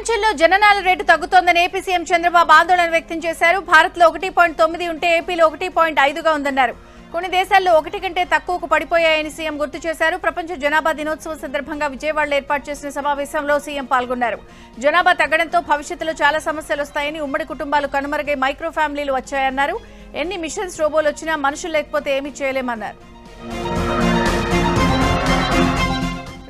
ప్రపంచంలో జననాల rate తగ్గుతోందని AP CM Chandrababu ఆందోళన వ్యక్తం చేశారు. భారత్లో 1.9 ఉంటే ఏపీలో 1.5గా ఉందన్నారు. కొన్ని దేశాల్లో 1 కంటే తక్కువకు పడిపోయాయని సీఎం గుర్తు చేశారు. ప్రపంచ జనాభా దినోత్సవం సందర్భంగా విజయవాడలో ఏర్పాటు చేసిన సమావేశంలో సీఎం పాల్గొన్నారు. జనాభా తగ్గడంతో భవిష్యత్తులో చాలా సమస్యలు వస్తాయని, ఉమ్మడి కుటుంబాలు కనుమరుగై మైక్రో ఫ్యామిలీలు వచ్చాయన్నారు. ఎన్ని మిషన్స్ రోబోలు వచ్చినా మనుషులు లేకపోతే ఏమీ చేయలేమన్నారు.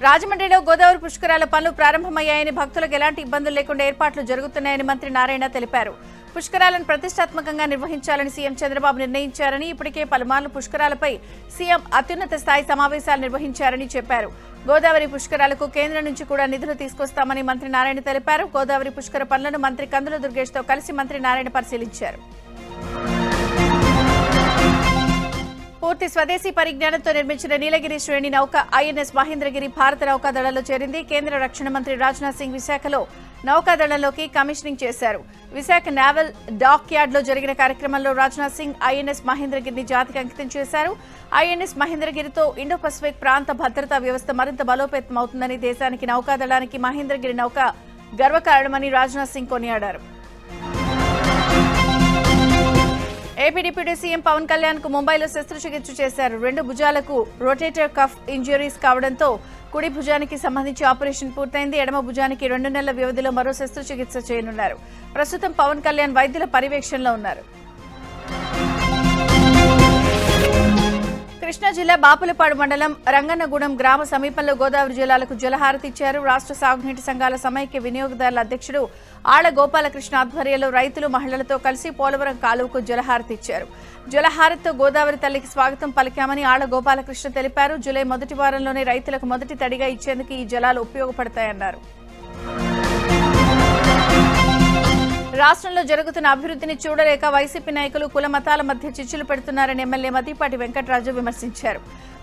రాజమండ్రిలో గోదావరి పుష్కరాల పనులు ప్రారంభమయ్యాయని, భక్తులకు ఎలాంటి ఇబ్బందులు లేకుండా ఏర్పాట్లు జరుగుతున్నాయని మంత్రి నారాయణ తెలిపారు. పుష్కరాలను ప్రతిష్టాత్మకంగా నిర్వహించాలని సీఎం చంద్రబాబు నిర్ణయించారని, ఇప్పటికే పలుమార్లు పుష్కరాలపై సీఎం అత్యున్నత స్థాయి సమావేశాలు నిర్వహించారని చెప్పారు. గోదావరి పుష్కరాలకు కేంద్రం నుంచి కూడా నిధులు తీసుకొస్తామని మంత్రి నారాయణ తెలిపారు. గోదావరి పుష్కర పనులను మంత్రి కందుల దుర్గేష్తో కలిసి మంత్రి నారాయణ పరిశీలించారు. పూర్తి స్వదేశీ పరిజ్ఞానంతో నిర్మించిన నీలగిరి శ్రేణి నౌక ఐఎన్ఎస్ మహేంద్రగిరి భారత నౌకాదళంలో చేరింది. కేంద్ర రక్షణ మంత్రి రాజ్నాథ్ సింగ్ విశాఖలో నౌకాదళంలోకి కమిషనింగ్ చేశారు. విశాఖ నేవల్ డాక్ యార్డ్ లో జరిగిన కార్యక్రమంలో రాజ్నాథ్ సింగ్ ఐఎన్ఎస్ మహేంద్రగిరిని జాతికి అంకితం చేశారు. ఐఎన్ఎస్ మహేంద్రగిరితో ఇండో పసిఫిక్ ప్రాంత భద్రతా వ్యవస్థ మరింత బలోపేతమవుతుందని, దేశానికి నౌకాదళానికి మహేంద్రగిరి నౌక గర్వకారణమని రాజ్నాథ్ సింగ్ కొనియాడారు. AP deputy CM Pawan Kalyan కు ముంబైలో శస్త్రచికిత్స చేశారు. 2 భుజాలకు రొటేటర్ కఫ్ ఇంజరీస్ కావడంతో కుడి భుజానికి సంబంధించి ఆపరేషన్ పూర్తయింది. ఎడమ భుజానికి 2 నెలల వ్యవధిలో మరో శస్త్రచికిత్స చేయనున్నారు. ప్రస్తుతం పవన్ కళ్యాణ్ వైద్యుల పర్యవేక్షణలో ఉన్నారు. కృష్ణా జిల్లా బాపులపాడు మండలం రంగన్నగూడెం గ్రామ సమీపంలో గోదావరి జలాలకు జలహారతి ఇచ్చారు. రాష్ట్ర సాగునీటి సంఘాల సమైక్య వినియోగదారుల అధ్యక్షుడు ఆళ్ల గోపాలకృష్ణ ఆధ్వర్యంలో రైతులు, మహిళలతో కలిసి పోలవరం కాలువకు జలహారతి ఇచ్చారు. జలహారతితో గోదావరి తల్లికి స్వాగతం పలికామని ఆళ్ల గోపాలకృష్ణ తెలిపారు. జూలై మొదటి వారంలోనే రైతులకు మొదటి తడిగా ఇచ్చేందుకు ఈ జలాలు ఉపయోగపడతాయన్నారు. రాష్ట్రంలో జరుగుతున్న అభివృద్ధిని చూడలేక వైసీపీ నాయకులు కుల మతాల మధ్య చిచ్చులు పెడుతున్నారని ఎమ్మెల్యే మద్దిపాటి వెంకటరాజు విమర్శించారు.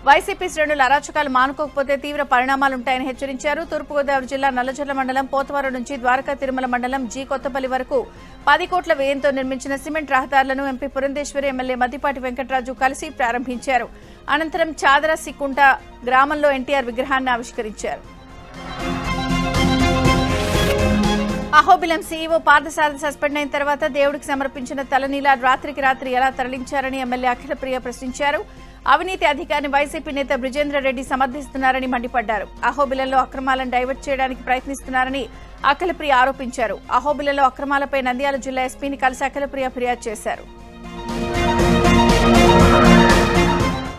వైసీపీ శ్రేణుల అరాచకాలు మానుకోకపోతే తీవ్ర పరిణామాలుంటాయని హెచ్చరించారు. తూర్పుగోదావరి జిల్లా నల్లజర్ల మండలం పోతవరం నుంచి ద్వారకా తిరుమల మండలం జీ కొత్తపల్లి వరకు 10 కోట్ల వ్యయంతో నిర్మించిన సిమెంట్ రహదారులను ఎంపీ పురంధేశ్వరి, ఎమ్మెల్యే మద్దిపాటి వెంకటరాజు కలిసి ప్రారంభించారు. అనంతరం చాదరసికుంట గ్రామంలో ఎన్టీఆర్ విగ్రహాన్ని ఆవిష్కరించారు. అహోబిలం సీఈఓ పార్థసారథి సస్పెండ్ అయిన తర్వాత దేవుడికి సమర్పించిన తలనీలా రాత్రికి రాత్రి ఎలా తరలించారని ఎమ్మెల్యే అఖిలప్రియ ప్రశ్నించారు. అవినీతి అధికారిని వైసీపీ నేత బ్రిజేంద్ర రెడ్డి సమర్థిస్తున్నారని మండిపడ్డారు. అహోబిలంలో అక్రమాలను డైవర్ట్ చేయడానికి ప్రయత్నిస్తున్నారని అఖిలప్రియ ఆరోపించారు. అహోబిలంలో అక్రమాలపై నంద్యాల జిల్లా ఎస్పీని కలిసి అఖిలప్రియ ఫిర్యాదు చేశారు.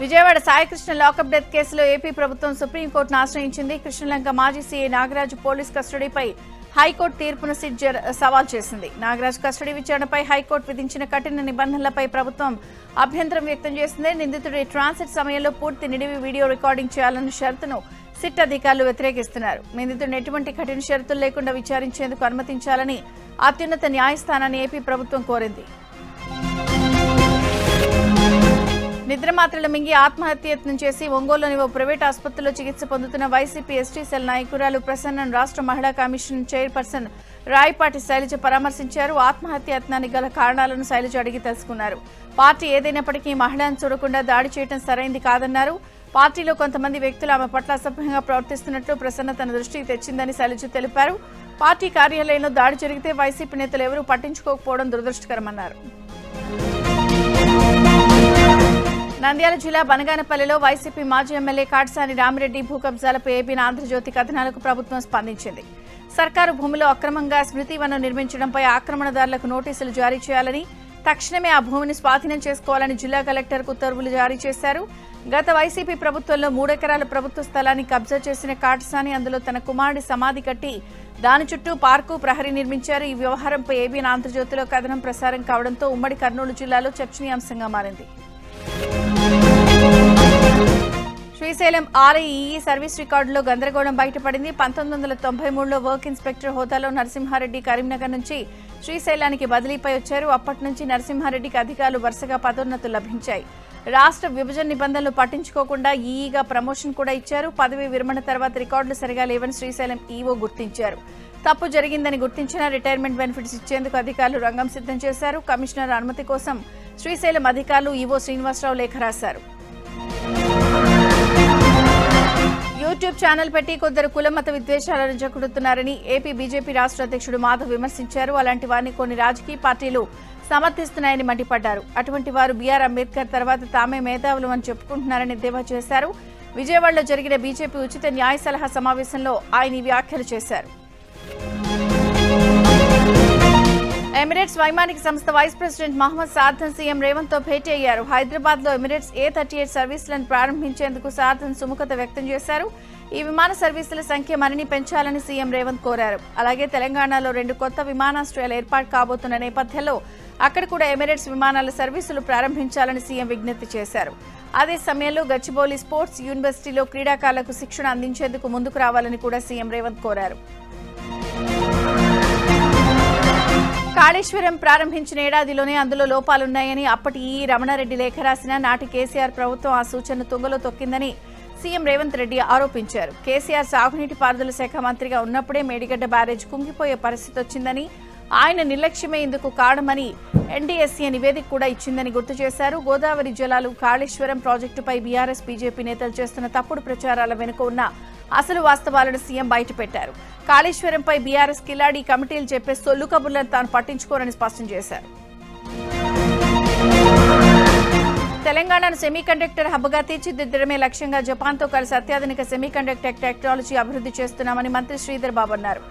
విజయవాడ సాయికృష్ణ లాకప్ డెత్ కేసులో ఏపీ ప్రభుత్వం సుప్రీంకోర్టును ఆశ్రయించింది. కృష్ణలంక మాజీ సీఐ నాగరాజు పోలీస్ కస్టడీపై హైకోర్టు తీర్పును సిట్ సవాల్ చేసింది. నాగరాజ్ కస్టడీ విచారణపై హైకోర్టు విధించిన కఠిన నిబంధనలపై ప్రభుత్వం అభ్యంతరం వ్యక్తం చేసింది. నిందితుడి ట్రాన్సిట్ సమయంలో పూర్తి నిడివి వీడియో రికార్డింగ్ చేయాలన్న షరతును సిట్ అధికారులు వ్యతిరేకిస్తున్నారు. నిందితుడిని ఎటువంటి కఠిన షరతులు లేకుండా విచారించేందుకు అనుమతించాలని అత్యున్నత న్యాయస్థానాన్ని ఏపీ ప్రభుత్వం కోరింది. నిద్రమాత్రలు మింగి ఆత్మహత్యయత్నం చేసి ఒంగోలులోని ఓ ప్రైవేట్ ఆసుపత్రిలో చికిత్స పొందుతున్న వైసీపీ ఎస్టీ సెల్ నాయకురాలు ప్రసన్నను రాష్ట్ర మహిళా కమిషన్ చైర్పర్సన్ రాయపాటి శైలజ పరామర్శించారు. ఆత్మహత్యయత్నానికి గల కారణాలను శైలజ అడిగి తెలుసుకున్నారు. పార్టీ ఏదైనప్పటికీ మహిళను చూడకుండా దాడి చేయడం సరైంది కాదన్నారు. పార్టీలో కొంతమంది వ్యక్తులు ఆమె పట్ల అసభ్యంగా ప్రవర్తిస్తున్నట్లు ప్రసన్న తన దృష్టికి తెచ్చిందని శైలజ తెలిపారు. పార్టీ కార్యాలయంలో దాడి జరిగితే వైసీపీ నేతలు ఎవరూ పట్టించుకోకపోవడం దురదృష్టకరమన్నారు. నంద్యాల జిల్లా బనగానపల్లిలో వైసీపీ మాజీ ఎమ్మెల్యే కాటసాని రామిరెడ్డి భూ కబ్జాలపై ఏపీ ఆంధ్రజ్యోతి కథనాలకు ప్రభుత్వం స్పందించింది. సర్కారు భూమిలో అక్రమంగా స్మృతివనం నిర్మించడంపై ఆక్రమణదారులకు నోటీసులు జారీ చేయాలని, తక్షణమే ఆ భూమిని స్వాధీనం చేసుకోవాలని జిల్లా కలెక్టర్కు ఉత్తర్వులు జారీ చేశారు. గత వైసీపీ ప్రభుత్వంలో 3 ఎకరాల ప్రభుత్వ స్థలాన్ని కబ్జా చేసిన కాటసాని అందులో తన కుమారుడి సమాధి కట్టి దాని చుట్టూ పార్కు, ప్రహరీ నిర్మించారు. ఈ వ్యవహారంపై ఏబీ ఆంధ్రజ్యోతిలో కథనం ప్రసారం కావడంతో ఉమ్మడి కర్నూలు జిల్లాలో చర్చనీయాంశంగా మారింది. శ్రీశైలం ఆర్ఐఈ సర్వీస్ రికార్డులో గందరగోళం బయటపడింది. 1993లో వర్క్ ఇన్స్పెక్టర్ హోదాలో నరసింహారెడ్డి కరీంనగర్ నుంచి శ్రీశైలానికి బదిలీపై వచ్చారు. అప్పటి నుంచి నరసింహారెడ్డికి అధికారులు వరుసగా పదోన్నతులు లభించాయి. రాష్ట్ర విభజన నిబంధనలు పట్టించుకోకుండా ఈఈగా ప్రమోషన్ కూడా ఇచ్చారు. పదవి విరమణ తర్వాత రికార్డులు సరిగా లేవని శ్రీశైలం ఈవో గుర్తించారు. తప్పు జరిగిందని గుర్తించిన రిటైర్మెంట్ బెనిఫిట్స్ ఇచ్చేందుకు అధికారులు రంగం సిద్ధం చేశారు. కమిషనర్ అనుమతి కోసం శ్రీశైలం అధికారులు ఈవో శ్రీనివాసరావు లేఖ రాశారు. యూట్యూబ్ ఛానల్ పెట్టి కొందరు కులమత విద్వేషాలను జకుడుతున్నారని ఏపీ బీజేపీ రాష్ట్ర అధ్యక్షుడు మాధవ్ విమర్శించారు. అలాంటి వారిని కొన్ని రాజకీయ పార్టీలు సమర్థిస్తున్నాయని మండిపడ్డారు. అటువంటి వారు బీఆర్ అంబేద్కర్ తర్వాత తామే మేధావులు అని చెప్పుకుంటున్నారని ఎద్దేవా చేశారు. విజయవాడలో జరిగిన బీజేపీ ఉచిత న్యాయ సలహా సమావేశంలో ఆయన ఈ వ్యాఖ్యలు చేశారు. ఎమిరేట్స్ వైమానిక సంస్థ వైస్ ప్రెసిడెంట్ మహమ్మద్ సార్థన్ సీఎం రేవంత్ తో భేటీ అయ్యారు. హైదరాబాద్ లో ఎమిరేట్స్ A38 సర్వీసులను ప్రారంభించేందుకు సార్థన్ సుముఖత వ్యక్తం చేశారు. ఈ విమాన సర్వీసుల సంఖ్య మరిన్ని పెంచాలని సీఎం రేవంత్ కోరారు. అలాగే తెలంగాణలో 2 కొత్త విమానాశ్రయాలు ఏర్పాటు కాబోతున్న నేపథ్యంలో అక్కడ కూడా ఎమిరేట్స్ విమానాల సర్వీసులు ప్రారంభించాలని సీఎం విజ్ఞప్తి చేశారు. అదే సమయంలో గచ్చిబౌలి స్పోర్ట్స్ యూనివర్సిటీలో క్రీడాకారులకు శిక్షణ అందించేందుకు ముందుకు రావాలని కూడా సీఎం రేవంత్ కోరారు. కాళేశ్వరం ప్రారంభించిన ఏడాదిలోనే అందులో లోపాలున్నాయని అప్పటి రమణారెడ్డి లేఖ రాసిన నాటి కేసీఆర్ ప్రభుత్వం ఆ సూచనను తుంగలో తొక్కిందని సీఎం రేవంత్ రెడ్డి ఆరోపించారు. కేసీఆర్ సాగునీటి పారుదల శాఖ మంత్రిగా ఉన్నప్పుడే మేడిగడ్డ బ్యారేజ్ కుంగిపోయే పరిస్థితి వచ్చిందని, ఆయన నిర్లక్ష్యమే ఇందుకు కారణమని ఎన్డీఎస్సీ నివేదిక కూడా ఇచ్చిందని గుర్తు చేశారు. గోదావరి జలాలు కాళేశ్వరం ప్రాజెక్టుపై బీఆర్ఎస్ బీజేపీ నేతలు చేస్తున్న తప్పుడు ప్రచారాల వెనుక ఉన్న అసలు వాస్తవాలను సీఎం బయటపెట్టారు. కాళేశ్వరంపై బీఆర్ఎస్ కిలాడీ కమిటీలు చెప్పే సొల్లు కబుర్లను తాను పట్టించుకోరని స్పష్టం చేశారు. తెలంగాణను సెమీకండక్టర్ హబ్గా తీర్చిదిద్దడమే లక్ష్యంగా జపాన్తో కలిసి అత్యాధునిక సెమీకండక్టర్ టెక్నాలజీ అభివృద్ధి చేస్తున్నామని మంత్రి శ్రీధర్ బాబు అన్నారు.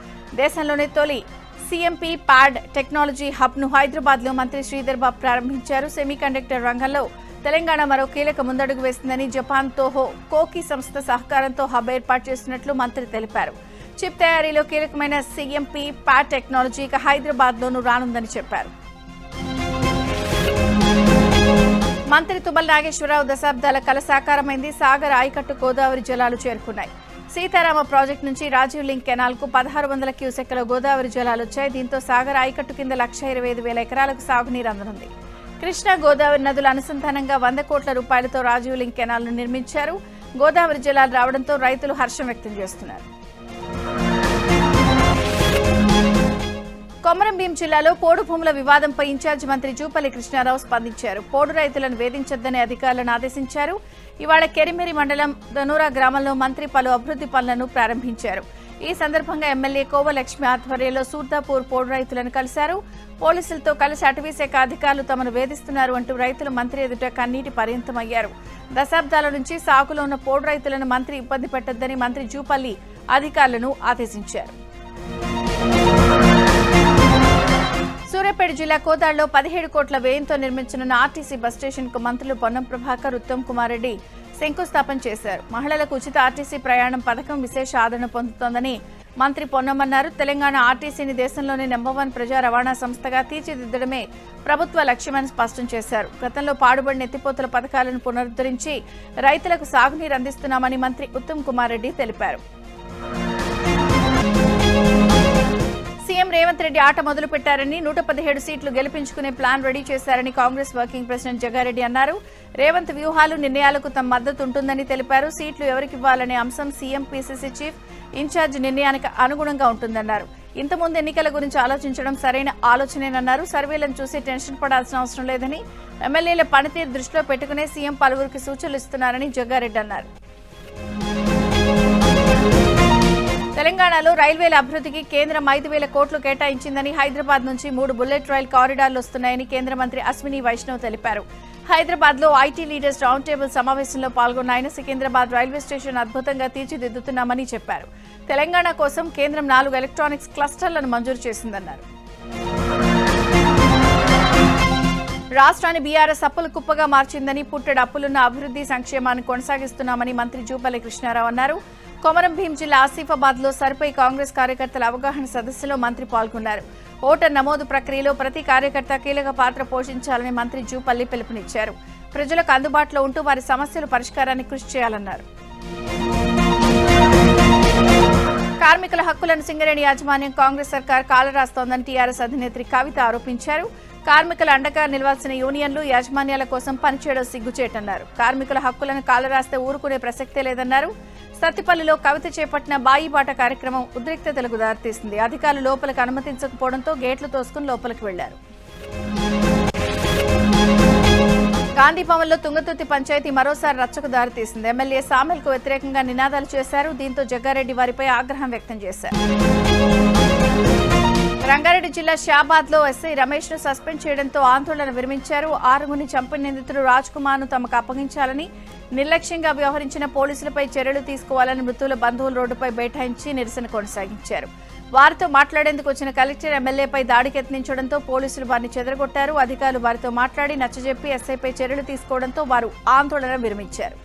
దేశంలోనే తొలి సీఎంపీ ప్యాడ్ టెక్నాలజీ హబ్ను హైదరాబాద్లో మంత్రి శ్రీధర్ బాబు ప్రారంభించారు. సెమీకండక్టర్ రంగంలో తెలంగాణ మరో కీలక ముందడుగు వేస్తుందని, జపాన్ తోహో కోకి సంస్థ సహకారంతో హబ్ ఏర్పాటు చేస్తున్నట్లు మంత్రి తెలిపారు. చిప్ తయారీలో కీలకమైన సీఎంపీ ప్యాడ్ టెక్నాలజీ ఇక హైదరాబాద్లోనూ రానుందని చెప్పారు. మంత్రి తుమ్మల నాగేశ్వరరావు దశాబ్దాల కల సాకారమైంది. సాగర్ ఆయకట్టు గోదావరి జలాలు చేరుకున్నాయి. సీతారామ ప్రాజెక్టు నుంచి రాజీవ్ లింక్ కెనాల్కు 1600 క్యూసెక్ల గోదావరి జలాలు వచ్చాయి. దీంతో సాగర్ ఆయకట్టు కింద 125,000 ఎకరాలకు సాగునీరు అందనుంది. కృష్ణా గోదావరి నదుల అనుసంధానంగా 100 కోట్ల రూపాయలతో రాజీవ్ లింక్ కెనాల్ను నిర్మించారు. గోదావరి జలాలు రావడంతో రైతులు హర్షం వ్యక్తం చేస్తున్నారు. కొమరంభీం జిల్లాలో పోడు భూముల వివాదంపై ఇన్ఛార్జి మంత్రి జూపల్లి కృష్ణారావు స్పందించారు. పోడు రైతులను వేధించొద్దని అధికారులను ఆదేశించారు. ఇవాళ కెరిమెరి మండలం ధనూరా గ్రామంలో మంత్రి పలు అభివృద్ధి పనులను ప్రారంభించారు. ఈ సందర్భంగా ఎమ్మెల్యే కోవలక్ష్మి ఆధ్వర్యంలో సూర్దాపూర్ పోడు రైతులను కలిశారు. పోలీసులతో కలిసి అటవీశాఖ అధికారులు తమను వేధిస్తున్నారు అంటూ రైతులు మంత్రి ఎదుట కన్నీటి పర్యంతమయ్యారు. దశాబ్దాల నుంచి సాగులో ఉన్న పోడు రైతులను మంత్రి ఇబ్బంది పెట్టొద్దని మంత్రి జూపల్లి అధికారులను ఆదేశించారు. సూర్యాపేట జిల్లా కోదాడలో 17 కోట్ల వ్యయంతో నిర్మించనున్న ఆర్టీసీ బస్ స్టేషన్ కు మంత్రులు పొన్నం ప్రభాకర్, ఉత్తమ్ కుమార్ రెడ్డి శంకుస్థాపన చేశారు. మహిళలకు ఉచిత ఆర్టీసీ ప్రయాణం పథకం విశేష ఆదరణ పొందుతోందని మంత్రి పొన్నమన్నారు. తెలంగాణ ఆర్టీసీని దేశంలోనే నంబర్ 1 ప్రజా రవాణా సంస్థగా తీర్చిదిద్దడమే ప్రభుత్వ లక్ష్యమని స్పష్టం చేశారు. గతంలో పాడుబడిన ఎత్తిపోతల పథకాలను పునరుద్ధరించి రైతులకు సాగునీరు అందిస్తున్నామని మంత్రి ఉత్తమ్ కుమార్ రెడ్డి తెలిపారు. సీఎం రేవంత్ రెడ్డి ఆట మొదలు పెట్టారని, 117 సీట్లు గెలిపించుకునే ప్లాన్ రెడీ చేశారని కాంగ్రెస్ వర్కింగ్ ప్రెసిడెంట్ జగ్గారెడ్డి అన్నారు. రేవంత్ వ్యూహాలు, నిర్ణయాలకు తమ మద్దతు ఉంటుందని తెలిపారు. సీట్లు ఎవరికివ్వాలనే అంశం సీఎం, పీసీసీ చీఫ్, ఇన్ఛార్జ్ నిర్ణయానికి అనుగుణంగా ఉంటుందన్నారు. ఇంతకుముందు ఎన్నికల గురించి ఆలోచించడం సరైన ఆలోచనేనన్నారు. సర్వేలను చూసి టెన్షన్ పడాల్సిన అవసరం లేదని, ఎమ్మెల్యేల పనితీరు దృష్టిలో పెట్టుకునే సీఎం పలువురికి సూచనలు ఇస్తున్నారని జగ్గారెడ్డి అన్నారు. తెలంగాణలో రైల్వేల అభివృద్ధికి కేంద్రం 5,000 కోట్లు కేటాయించిందని, హైదరాబాద్ నుంచి 3 బుల్లెట్ రైల్ కారిడార్లు వస్తున్నాయని కేంద్ర మంత్రి అశ్విని వైష్ణవ్ తెలిపారు. హైదరాబాద్ లో ఐటీ లీడర్స్ రౌండ్ టేబుల్ సమావేశంలో పాల్గొన్న ఆయన సికింద్రాబాద్ రైల్వే స్టేషన్ అద్భుతంగా తీర్చిదిద్దుతున్నామని చెప్పారు. తెలంగాణ కోసం కేంద్రం 4 ఎలక్ట్రానిక్స్ క్లస్టర్లను మంజూరు చేసిందన్నారు. రాష్ట్రాన్ని బీఆర్ఎస్ అప్పుల కుప్పగా మార్చిందని, పుట్టెడు అప్పులున్న అభివృద్ధి సంక్షేమాన్ని కొనసాగిస్తున్నామని మంత్రి జూపల్లి కృష్ణారావు అన్నారు. కొమరంభీం జిల్లా ఆసిఫాబాద్ లో సరిపై కాంగ్రెస్ కార్యకర్తల అవగాహన సదస్సులో మంత్రి పాల్గొన్నారు. ఓటర్ నమోదు ప్రక్రియలో ప్రతి కార్యకర్త కీలక పాత్ర పోషించాలని మంత్రి జూపల్లి పిలుపునిచ్చారు. ప్రజలకు అందుబాటులో ఉంటూ వారి సమస్యల పరిష్కారానికి కృషి చేయాలన్నారు. కార్మికుల హక్కులను సింగరేణి యాజమాన్యం కాంగ్రెస్ సర్కార్ కాలరాస్తోందని టీఆర్ఎస్ అధినేత్రి కవిత ఆరోపించారు. కార్మికుల అండగా నిలవాల్సిన యూనియన్లు, యాజమాన్యాల కోసం పనిచేయడం సిగ్గుచేటన్నారు. కార్మికుల హక్కులను కాలరాస్తే ఊరుకునే ప్రసక్తే లేదన్నారు. సత్తిపల్లిలో కవిత చేపట్టిన బాయిబాట కార్యక్రమం ఉద్రిక్తతలకు దారితీసింది. అధికారులు లోపలికి అనుమతించకపోవడంతో గేట్లు తోసుకుని లోపలికి వెళ్లారు. గాంధీ భవన్లో తుంగతుర్తి పంచాయతీ మరోసారి రచ్చకు దారితీసింది. ఎమ్మెల్యే సామెల్కు వ్యతిరేకంగా నినాదాలు చేశారు. దీంతో జగ్గారెడ్డి వారిపై ఆగ్రహం వ్యక్తం చేశారు. రంగారెడ్డి జిల్లా షాబాద్ లో ఎస్ఐ రమేష్ ను సస్పెండ్ చేయడంతో ఆందోళన విరమించారు. ఆరుగురిని చంపిన నిందితుడు రాజ్ కుమార్ ను తమకు అప్పగించాలని, నిర్లక్ష్యంగా వ్యవహరించిన పోలీసులపై చర్యలు తీసుకోవాలని మృతుల బంధువులు రోడ్డుపై బైఠాయించి నిరసన కొనసాగించారు. వారితో మాట్లాడేందుకు వచ్చిన కలెక్టర్ ఎమ్మెల్యేపై దాడికి యత్నించడంతో పోలీసులు వారిని చెదరగొట్టారు. అధికారులు వారితో మాట్లాడి నచ్చజెప్పి ఎస్ఐపై చర్యలు తీసుకోవడంతో వారు ఆందోళన విరమించారు.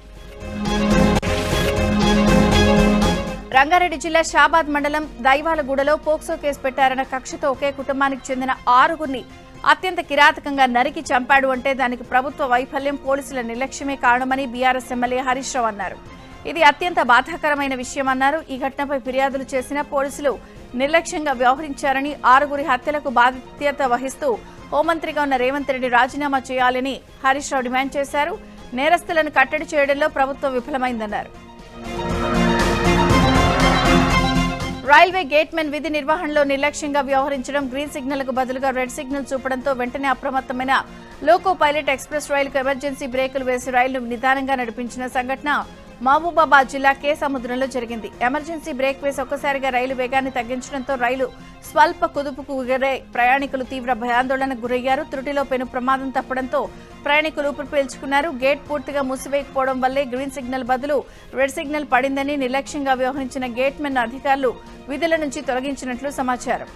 రంగారెడ్డి జిల్లా షాబాద్ మండలం దైవాలగూడలో పోక్సో కేసు పెట్టారన్న కక్షతో ఒకే కుటుంబానికి చెందిన ఆరుగురిని అత్యంత కిరాతకంగా నరికి చంపాడు అంటే దానికి ప్రభుత్వ వైఫల్యం, పోలీసుల నిర్లక్ష్యమే కారణమని బీఆర్ఎస్ ఎమ్మెల్యే హరీష్ రావు అన్నారు. ఇది అత్యంత బాధాకరమైన విషయమన్నారు. ఈ ఘటనపై ఫిర్యాదులు చేసిన పోలీసులు నిర్లక్ష్యంగా వ్యవహరించారని, ఆరుగురి హత్యలకు బాధ్యత వహిస్తూ హోంమంత్రిగా ఉన్న రేవంత్ రెడ్డి రాజీనామా చేయాలని హరీష్ రావు డిమాండ్ చేశారు. నేరస్తులను కట్టడి చేయడంలో ప్రభుత్వం విఫలమైందన్నారు. రైల్వే గేట్మెన్ విధి నిర్వహణలో నిర్లక్ష్యంగా వ్యవహరించడం, గ్రీన్ సిగ్నల్ కు బదులుగా రెడ్ సిగ్నల్ చూపడంతో వెంటనే అప్రమత్తమైన లోకో పైలట్ ఎక్స్ప్రెస్ రైలుకు ఎమర్జెన్సీ బ్రేకులు వేసి రైలును నిదానంగా నడిపించిన సంఘటన మహబూబాబాద్ జిల్లా కే సముద్రంలో జరిగింది. ఎమర్జెన్సీ బ్రేక్ వేసి ఒక్కసారిగా రైలు వేగాన్ని తగ్గించడంతో రైలు స్వల్ప కుదుపుకు గురై ప్రయాణికులు తీవ్ర భయాందోళనకు గురయ్యారు. త్రుటిలో పెను ప్రమాదం తప్పడంతో ప్రయాణికులు ఊపిరి పీల్చుకున్నారు. గేట్ పూర్తిగా మూసివేయకపోవడం వల్లే గ్రీన్ సిగ్నల్ బదులు రెడ్ సిగ్నల్ పడిందని, నిర్లక్ష్యంగా వ్యవహరించిన గేట్ మెన్ అధికారులు విధుల నుంచి తొలగించినట్లు సమాచారం.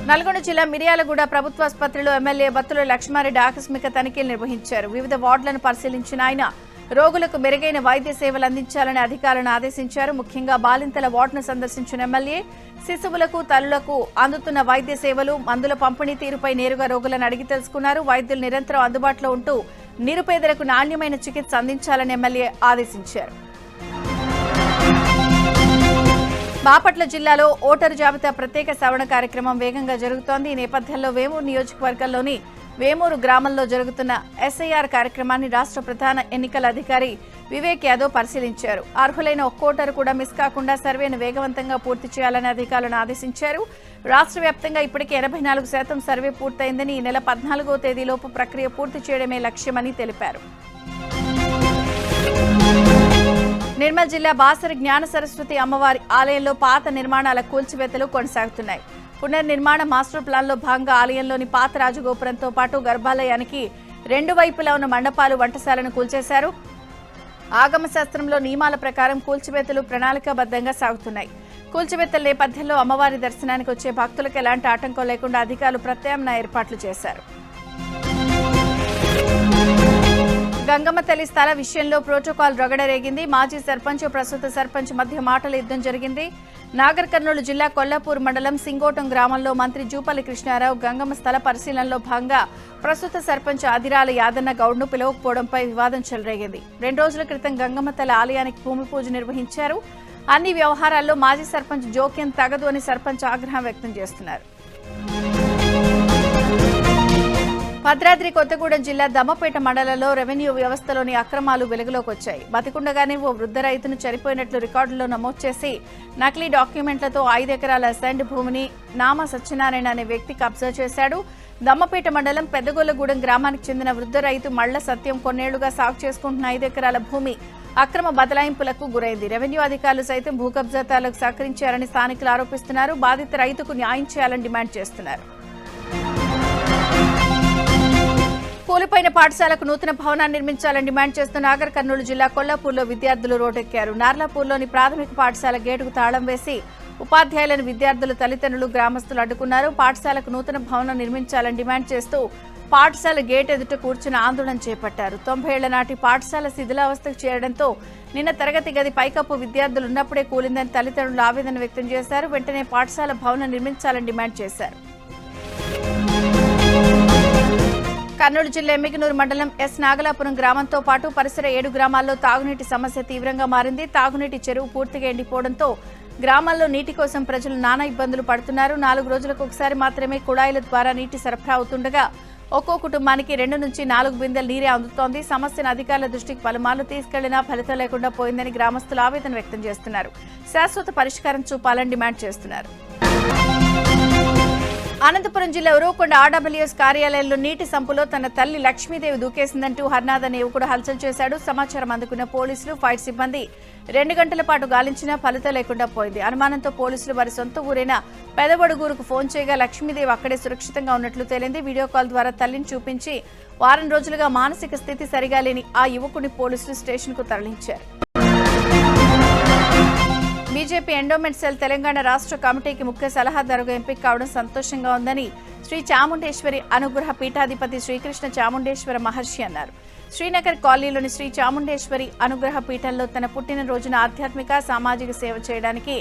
నల్గొండ జిల్లా మిర్యాలగూడ ప్రభుత్వాసుపత్రిలో ఎమ్మెల్యే బత్తుల లక్ష్మారెడ్డి ఆకస్మిక తనిఖీలు నిర్వహించారు. వివిధ వార్డులను పరిశీలించిన ఆయన రోగులకు మెరుగైన వైద్య సేవలు అందించాలని అధికారులను ఆదేశించారు. ముఖ్యంగా బాలింతల వార్డును సందర్శించిన ఎమ్మెల్యే శిశువులకు, తల్లులకు అందుతున్న వైద్య సేవలు, మందుల పంపిణీ తీరుపై నేరుగా రోగులను అడిగి తెలుసుకున్నారు. వైద్యులు నిరంతరం అందుబాటులో ఉంటూ నిరుపేదలకు నాణ్యమైన చికిత్స అందించాలని ఎమ్మెల్యే ఆదేశించారు. బాపట్ల జిల్లాలో ఓటరు జాబితా ప్రత్యేక సవరణ కార్యక్రమం వేగంగా జరుగుతోంది. ఈ నేపథ్యంలో వేమూరు నియోజకవర్గంలోని వేమూరు గ్రామంలో జరుగుతున్న ఎస్ఐఆర్ కార్యక్రమాన్ని రాష్ట్ర ప్రధాన ఎన్నికల అధికారి వివేక్ యాదవ్ పరిశీలించారు. అర్హులైన ఒక్క ఓటరు కూడా మిస్ కాకుండా సర్వేను వేగవంతంగా పూర్తి చేయాలని అధికారులను ఆదేశించారు. రాష్ట్ర వ్యాప్తంగా ఇప్పటికే 84% సర్వే పూర్తయిందని, ఈ నెల 14వ తేదీలోపు ప్రక్రియ పూర్తి చేయడమే లక్ష్యమని తెలిపారు. నిర్మల్ జిల్లా బాసరి జ్ఞాన సరస్వతి అమ్మవారి ఆలయంలో పాత నిర్మాణాల కూల్చివేతలు కొనసాగుతున్నాయి. పునర్నిర్మాణ మాస్టర్ ప్లాన్లో భాగంగా ఆలయంలోని పాత రాజగోపురంతో పాటు గర్భాలయానికి 2 వైపులా ఉన్న మండపాలు, వంటశాలను కూల్చేశారు. ఆగమ శాస్త్రంలో నియమాల ప్రకారం కూల్చివేతలు ప్రణాళికాబద్ధంగా సాగుతున్నాయి. కూల్చివేతల నేపథ్యంలో అమ్మవారి దర్శనానికి వచ్చే భక్తులకు ఎలాంటి ఆటంకం లేకుండా అధికారులు ప్రత్యామ్నాయ ఏర్పాట్లు చేశారు. గంగమ్మ తల్లి స్థల విషయంలో ప్రోటోకాల్ రగడరేగింది. మాజీ సర్పంచ్, ప్రస్తుత సర్పంచ్ మధ్య మాటల యుద్ధం జరిగింది. నాగర్ కర్నూలు జిల్లా కొల్లాపూర్ మండలం సింగోటం గ్రామంలో మంత్రి జూపల్లి కృష్ణారావు గంగమ్మ స్థల పరిశీలనలో భాగంగా ప్రస్తుత సర్పంచ్ ఆదిరాల యాదన్న గౌడ్ను పిలవకపోవడంపై వివాదం చెలరేగింది. 2 రోజుల క్రితం గంగమ్మ తల్లి ఆలయానికి భూమి పూజ నిర్వహించారు. అన్ని వ్యవహారాల్లో మాజీ సర్పంచ్ జోక్యం తగదు అని సర్పంచ్ ఆగ్రహం వ్యక్తం చేస్తున్నారు. భద్రాద్రి కొత్తగూడెం జిల్లా దమ్మపేట మండలంలో రెవెన్యూ వ్యవస్థలోని అక్రమాలు వెలుగులోకి వచ్చాయి. బతికుండగానే ఓ వృద్ధ రైతును చనిపోయినట్లు రికార్డుల్లో నమోదు చేసి నకిలీ డాక్యుమెంట్లతో 5 ఎకరాల అసైన్డ్ భూమిని నామా సత్యనారాయణ అనే వ్యక్తి కబ్జా చేశాడు. దమ్మపేట మండలం పెద్దగొల్లగూడెం గ్రామానికి చెందిన వృద్ధ రైతు మళ్ల సత్యం కొన్నేళ్లుగా సాగు చేసుకుంటున్న 5 ఎకరాల భూమి అక్రమ బదలాయింపులకు గురైంది. రెవెన్యూ అధికారులు సైతం భూ కబ్జాదారులకు సహకరించారని స్థానికులు ఆరోపిస్తున్నారు. బాధిత రైతుకు న్యాయం చేయాలని డిమాండ్ చేస్తున్నారు. కూలిపోయిన పాఠశాలకు నూతన భవనాన్ని నిర్మించాలని డిమాండ్ చేస్తూ నాగర్ కర్నూలు జిల్లా కొల్లాపూర్లో విద్యార్థులు రోడ్డెక్కారు. నార్లాపూర్లోని ప్రాథమిక పాఠశాల గేటుకు తాళం వేసి ఉపాధ్యాయులను విద్యార్థుల తల్లిదండ్రులు, గ్రామస్తులు అడ్డుకున్నారు. పాఠశాలకు నూతన భవనం నిర్మించాలని డిమాండ్ చేస్తూ పాఠశాల గేట్ ఎదుట కూర్చుని ఆందోళన చేపట్టారు. 90 ఏళ్ల నాటి పాఠశాల శిథిలావస్థకు చేరడంతో నిన్న తరగతి గది పైకప్పు విద్యార్థులు ఉన్నప్పుడే కూలిందని తల్లిదండ్రులు ఆవేదన వ్యక్తం చేశారు. వెంటనే పాఠశాల భవనం నిర్మించాలని డిమాండ్ చేశారు. కర్నూలు జిల్లా ఎమ్మిగనూరు మండలం ఎస్ నాగలాపురం గ్రామంతో పాటు పరిసర 7 గ్రామాల్లో తాగునీటి సమస్య తీవ్రంగా మారింది. తాగునీటి చెరువు పూర్తిగా ఎండిపోవడంతో గ్రామాల్లో నీటి కోసం ప్రజలు నానా ఇబ్బందులు పడుతున్నారు. 4 రోజులకు ఒకసారి మాత్రమే కుళాయిల ద్వారా నీటి సరఫరా అవుతుండగా ఒక్కో కుటుంబానికి 2 నుంచి 4 బిందెల నీరే అందుతోంది. సమస్యను అధికారుల దృష్టికి పలుమార్లు తీసుకెళ్లినా ఫలితం లేకుండా పోయిందని గ్రామస్తులు ఆవేదన వ్యక్తం చేస్తున్నారు. శాశ్వత పరిష్కారం చూపాలని డిమాండ్ చేస్తున్నారు. అనంతపురం జిల్లా ఉరవకొండ ఆర్డబ్ల్యూఎస్ కార్యాలయంలో నీటి సంపులో తన తల్లి లక్ష్మీదేవి దూకేసిందంటూ హర్నాథ్ అనే యువకుడు హల్చల్ చేశాడు. సమాచారం అందుకున్న పోలీసులు, ఫైర్ సిబ్బంది 2 గంటల పాటు గాలించినా ఫలితం లేకుండా పోయింది. అనుమానంతో పోలీసులు వారి సొంత ఊరైన పెదబడుగూరుకు ఫోన్ చేయగా లక్ష్మీదేవి అక్కడే సురక్షితంగా ఉన్నట్లు తేలింది. వీడియో కాల్ ద్వారా తల్లిని చూపించి వారం రోజులుగా మానసిక స్థితి సరిగా లేని ఆ యువకుని పోలీసులు స్టేషన్కు తరలించారు. బీజేపీ ఎండోమెంట్ సెల్ తెలంగాణ రాష్ట్ర కమిటీకి ముఖ్య సలహాదారుగా ఎంపిక కావడం సంతోషంగా ఉందని శ్రీ చాముండేశ్వరి అనుగ్రహ పీఠాధిపతి శ్రీకృష్ణ చాముండేశ్వర మహర్షి అన్నారు. శ్రీనగర్ కాలనీలోని శ్రీ చాముండేశ్వరి అనుగ్రహ పీఠంలో తన పుట్టినరోజున ఆధ్యాత్మిక, సామాజిక సేవ చేయడానికి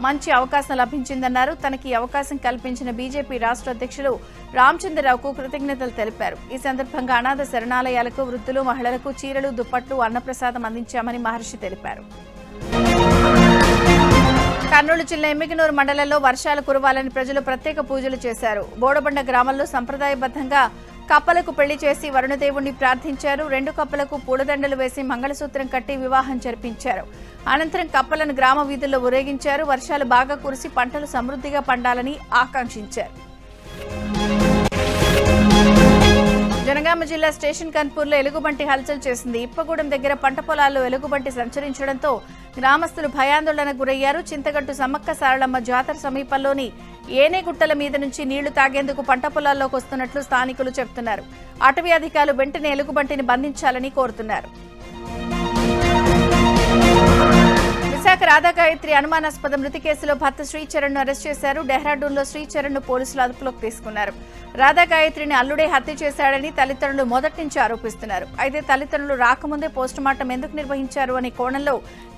మంచి అవకాశం లభించిందన్నారు. తనకి అవకాశం కల్పించిన బీజేపీ రాష్ట్ర అధ్యక్షులు రామచంద్రరావుకు కృతజ్ఞతలు తెలిపారు. ఈ సందర్భంగా అనాథ శరణాలయాలకు, వృద్ధులు, మహిళలకు చీరలు, దుప్పట్లు, అన్నప్రసాదం అందించామని మహర్షి తెలిపారు. కర్నూలు జిల్లా ఎమ్మిగనూరు మండలంలో వర్షాలు కురవాలని ప్రజలు ప్రత్యేక పూజలు చేశారు. బోడబండ గ్రామంలో సంప్రదాయబద్ధంగా కప్పలకు పెళ్లి చేసి వరుణదేవుణ్ణి ప్రార్థించారు. 2 కప్పలకు పూలదండలు వేసి మంగళసూత్రం కట్టి వివాహం జరిపించారు. అనంతరం కప్పలను గ్రామ వీధుల్లో ఊరేగించారు. వర్షాలు బాగా కురిసి పంటలు సమృద్ధిగా పండాలని ఆకాంక్షించారు. జనగామ జిల్లా స్టేషన్ కన్పూర్లో ఎలుగుబంటి హల్చల్ చేసింది. ఇప్పగూడెం దగ్గర పంట పొలాల్లో ఎలుగుబంటి సంచరించడంతో గ్రామస్తులు భయాందోళనకు గురయ్యారు. చింతగట్టు సమ్మక్క సారళమ్మ జాతర సమీపంలోని ఏనేగుట్టల మీద నుంచి నీళ్లు తాగేందుకు పంట పొలాల్లోకి వస్తున్నట్లు స్థానికులు చెబుతున్నారు. అటవీ అధికారులు వెంటనే ఎలుగుబంటిని బంధించాలని కోరుతున్నారు. విశాఖ రాధాగాయత్రి అనుమానాస్పద మృతి కేసులో భర్త శ్రీచరణ్ ను అరెస్ట్ చేశారు. డెహ్రాడూన్లో శ్రీచరణ్ ను పోలీసులు అదుపులోకి తీసుకున్నారు. రాధాగాయత్రిని అల్లుడే హత్య చేశాడని తల్లిదండ్రులు మొదటి నుంచి ఆరోపిస్తున్నారు. అయితే తల్లిదండ్రులు రాకముందే పోస్టుమార్టం ఎందుకు నిర్వహించారు అనే కోణంలో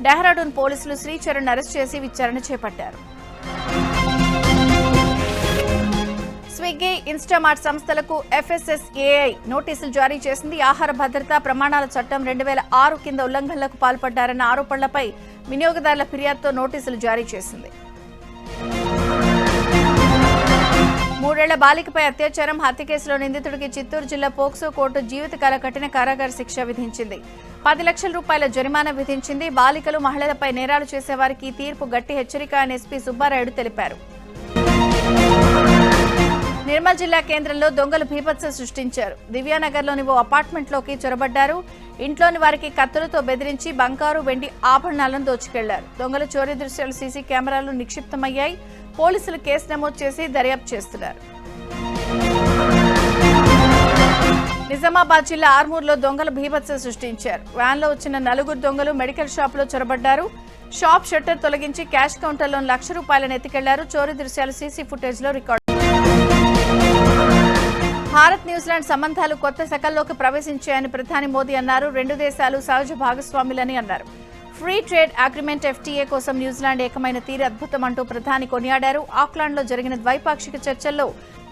డెహ్రాడూన్ పోలీసులు శ్రీచరణ్ అరెస్ట్ చేసి విచారణ చేపట్టారు. స్విగ్గీ, ఇన్స్టామార్ట్ సంస్థలకు FSSAI నోటీసులు జారీ చేసింది. ఆహార భద్రతా ప్రమాణాల చట్టం 2006 కింద ఉల్లంఘనలకు పాల్పడ్డారన్న ఆరోపణలపై వినియోగదారుల ఫిర్యాదుతో నోటీసులు జారీ చేసింది. 3 ఏళ్ల బాలికపై అత్యాచారం, హత్య కేసులో నిందితుడికి చిత్తూరు జిల్లా పోక్సో కోర్టు జీవితకాల కఠిన కారాగార శిక్ష విధించింది. 10 లక్షల రూపాయల జరిమానా విధించింది. బాలికలు, మహిళలపై నేరాలు చేసేవారికి ఈ తీర్పు గట్టి హెచ్చరిక అని ఎస్పీ సుబ్బారాయుడు తెలిపారు. నిర్మల్ జిల్లా కేంద్రంలో దొంగలు బీభత్సం సృష్టించారు. దివ్యానగర్లోని ఓ అపార్ట్మెంట్లోకి చొరబడ్డారు. ఇంట్లోని వారికి కత్తులతో బెదిరించి బంగారు, వెండి ఆభరణాలను దోచుకెళ్లారు. దొంగల చోరీ దృశ్యాలు సీసీ కెమెరాలు నిక్షిప్తమయ్యాయి. పోలీసులు కేసు నమోదు చేసి దర్యాప్తు చేస్తున్నారు. నిజామాబాద్ జిల్లా ఆర్మూర్లో దొంగలు బీభత్సం సృష్టించారు. వ్యాన్లో వచ్చిన 4 దొంగలు మెడికల్ షాపులో చొరబడ్డారు. షాప్ షట్టర్ తొలగించి క్యాష్ కౌంటర్లో ₹1,00,000 ఎత్తుకెళ్లారు. చోరీ దృశ్యాలు సీసీ ఫుటేజ్లో రికార్డు. భారత్, న్యూజిలాండ్ సంబంధాలు కొత్త శకల్లోకి ప్రవేశించాయని ప్రధాని మోదీ అన్నారు. 2 దేశాలు సహజ భాగస్వాములని అన్నారు. ఫ్రీ ట్రేడ్ అగ్రిమెంట్ FTA కోసం న్యూజిలాండ్ ఏకమైన తీరు అద్భుతం అంటూ ప్రధాని కొనియాడారు. ఆక్లాండ్లో జరిగిన ద్వైపాక్షిక చర్చల్లో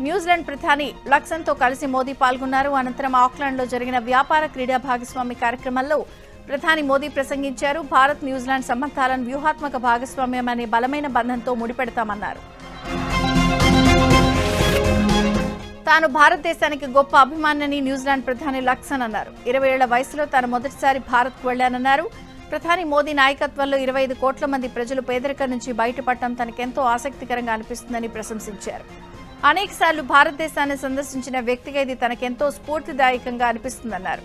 న్యూజిలాండ్ ప్రధాని లక్సన్తో కలిసి మోదీ పాల్గొన్నారు. అనంతరం ఆక్లాండ్లో జరిగిన వ్యాపార, క్రీడా భాగస్వామి కార్యక్రమంలో ప్రధాని మోదీ ప్రసంగించారు. భారత్, న్యూజిలాండ్ సంబంధాలను వ్యూహాత్మక భాగస్వామ్యం అనే బలమైన బంధంతో ముడిపెడతామన్నారు. తాను భారతదేశానికి గొప్ప అభిమానిని న్యూజిలాండ్ ప్రధాని లక్సన్ అన్నారు. 20 ఏళ్ల వయసులో తాను మొదటిసారి భారత్కు వెళ్లానన్నారు. ప్రధాని మోదీ నాయకత్వంలో 25 కోట్ల మంది ప్రజలు పేదరికం నుంచి బయటపడటం తనకెంతో ఆసక్తికరంగా అనిపిస్తుందని ప్రశంసించారు. అనేకసార్లు భారతదేశాన్ని సందర్శించిన వ్యక్తిగా ఇది తనకెంతో స్ఫూర్తిదాయకంగా అనిపిస్తుందన్నారు.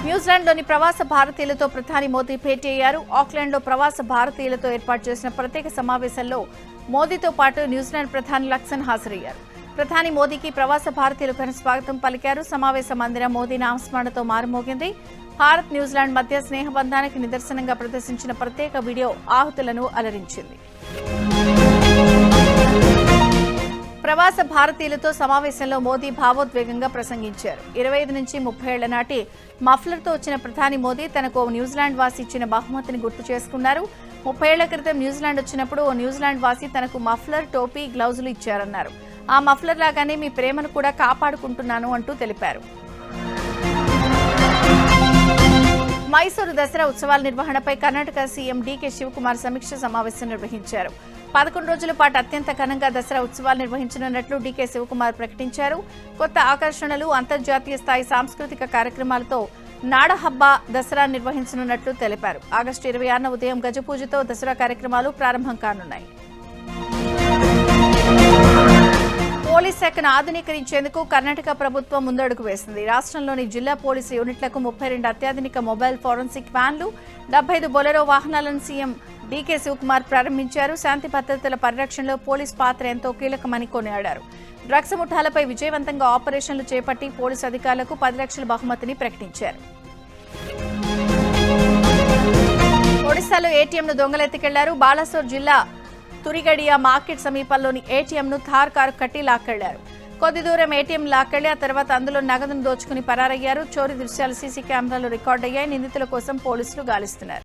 న్యూజిలాండ్లోని ప్రవాస భారతీయులతో ప్రధాని మోదీ భేటీ అయ్యారు. ఆక్లాండ్లో ప్రవాస భారతీయులతో ఏర్పాటు చేసిన ప్రత్యేక సమావేశంలో మోదీతో పాటు న్యూజిలాండ్ ప్రధాని లక్సన్ హాజరయ్యారు. ప్రధాని మోదీకి ప్రవాస భారతీయులు ఘన స్వాగతం పలికారు. సమావేశ మందిరం మోదీ నామస్మరణతో మారుమోగింది. భారత్, న్యూజిలాండ్ మధ్య స్నేహబంధానికి నిదర్శనంగా ప్రదర్శించిన ప్రత్యేక వీడియో ఆహుతులను అలరించింది. ప్రవాస భారతీయులతో సమావేశంలో మోదీ భావోద్వేగంగా ప్రసంగించారు. 25 నుంచి 30 ఏళ్ల నాటి మఫ్లర్తో వచ్చిన ప్రధాని మోదీ తనకు న్యూజిలాండ్ వాసి ఇచ్చిన బహుమతిని గుర్తు చేసుకున్నారు. 30 ఏళ్ల క్రితం న్యూజిలాండ్ వచ్చినప్పుడు ఓ న్యూజిలాండ్ వాసి తనకు మఫ్లర్, టోపీ, గ్లౌజులు ఇచ్చారన్నారు. ఆ మఫ్లర్ లాగానే మీ ప్రేమను కూడా కాపాడుకుంటున్నాను అంటూ తెలిపారు. మైసూరు దసరా ఉత్సవాల నిర్వహణపై కర్ణాటక సీఎం డీకే శివకుమార్ సమీక్ష సమావేశం నిర్వహించారు. 11 రోజుల పాటు అత్యంత ఘనంగా దసరా ఉత్సవాలు నిర్వహించనున్నట్లు డీకే శివకుమార్ ప్రకటించారు. కొత్త ఆకర్షణలు, అంతర్జాతీయ స్థాయి సాంస్కృతిక కార్యక్రమాలతో నాడహబ్బా దసరా నిర్వహించనున్నట్లు తెలిపారు. ఆగస్టు 26న ఉదయం గజపూజతో దసరా కార్యక్రమాలు ప్రారంభం కానున్నాయి. పోలీస్ శాఖను ఆధునీకరించేందుకు కర్ణాటక ప్రభుత్వం ముందడుగు వేసింది. రాష్ట్రంలోని జిల్లా పోలీసు యూనిట్లకు 32 అత్యాధునిక మొబైల్ ఫోరెన్సిక్ వ్యాన్లు, 75 బొలెరో వాహనాలను సీఎం డీకే శివకుమార్ ప్రారంభించారు. శాంతి భద్రతల పరిరక్షణలో పోలీస్ పాత్ర ఎంతో కీలకమని కొనియాడారు. డ్రగ్స్ ముఠాలపై విజయవంతంగా ఆపరేషన్లు చేపట్టి పోలీసు అధికారులకు 10 లక్షల బహుమతిని ప్రకటించారు. ఒడిశాలో ఏటీఎంను దొంగలెత్తుకెళ్లారు. బాలాసోర్ జిల్లా తురిగడియా మార్కెట్ సమీపంలోని ఏటీఎంను థార్ కారు కట్టి లాక్కెళ్లారు. కొద్ది దూరం ఏటీఎం లాక్కెళ్లి ఆ తర్వాత అందులో నగదును దోచుకుని పరారయ్యారు. చోరీ దృశ్యాలు సీసీ కెమెరాలో రికార్డయ్యాయి. నిందితుల కోసం పోలీసులు గాలిస్తున్నారు.